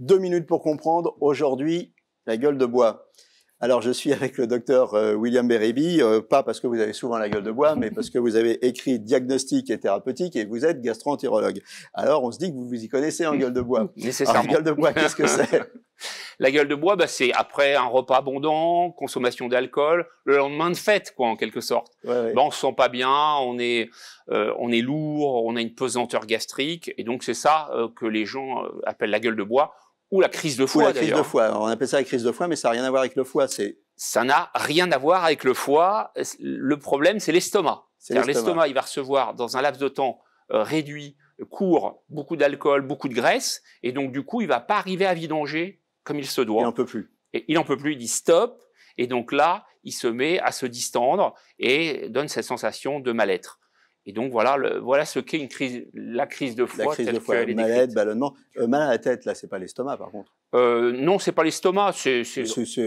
2 minutes pour comprendre. Aujourd'hui, la gueule de bois. Alors, je suis avec le docteur William Bérébi, pas parce que vous avez souvent la gueule de bois, mais parce que vous avez écrit Diagnostic et thérapeutique et vous êtes gastro-entérologue. Alors, on se dit que vous vous y connaissez en gueule de bois. Nécessairement. Alors, la gueule de bois, qu'est-ce que c'est? La gueule de bois, c'est après un repas abondant, consommation d'alcool, le lendemain de fête, quoi, en quelque sorte. Ouais. On se sent pas bien, on est lourd, on a une pesanteur gastrique, et donc c'est ça que les gens appellent la gueule de bois, ou la crise de foie, ou la crise de foie. Alors, on appelle ça la crise de foie, mais ça n'a rien à voir avec le foie. Ça n'a rien à voir avec le foie. Le problème, c'est l'estomac. L'estomac, il va recevoir dans un laps de temps réduit, court, beaucoup d'alcool, beaucoup de graisse, et donc du coup, il va pas arriver à vidanger comme il se doit. Il n'en peut plus. Et il n'en peut plus, il dit stop, et donc là, il se met à se distendre et donne cette sensation de mal-être. Et donc voilà ce qu'est la crise de foie. La crise de foie, mal-être, ballonnement. Mal à la tête, là, c'est pas l'estomac, par contre. Non, c'est pas l'estomac, c'est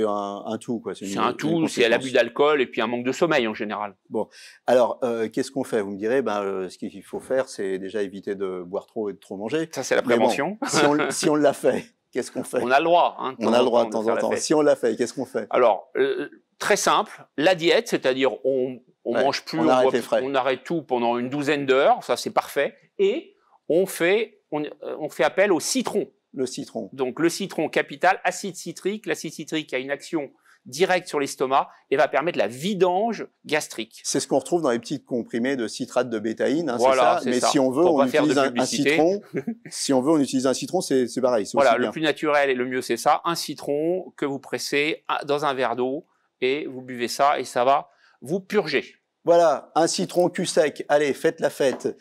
un tout, quoi. C'est un tout, c'est l'abus d'alcool et puis un manque de sommeil en général. Bon, alors qu'est-ce qu'on fait? Vous me direz, ce qu'il faut faire, c'est déjà éviter de boire trop et de trop manger. Ça, c'est la prévention. Bon, si on l'a fait, qu'est-ce qu'on fait? On a le droit. Hein, on a le droit de temps en temps. Si on l'a fait, qu'est-ce qu'on fait? Alors, très simple, la diète, c'est-à-dire on mange plus, on arrête tout pendant une douzaine d'heures, ça c'est parfait, et on fait appel au citron. Le citron. Donc le citron capital, acide citrique. L'acide citrique a une action directe sur l'estomac et va permettre la vidange gastrique. C'est ce qu'on retrouve dans les petits comprimés de citrate de bétaïne, hein, voilà, c'est ça. Mais ça. Si on veut, on utilise un citron. Si on veut, on utilise un citron, c'est pareil. Voilà, le plus naturel et le mieux, c'est ça. Un citron que vous pressez dans un verre d'eau et vous buvez ça et ça va vous purger. Voilà, un citron cul sec. Allez, faites la fête.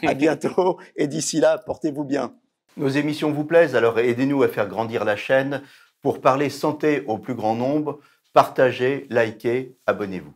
À bientôt et d'ici là, portez-vous bien. Nos émissions vous plaisent, alors aidez-nous à faire grandir la chaîne. Pour parler santé au plus grand nombre, partagez, likez, abonnez-vous.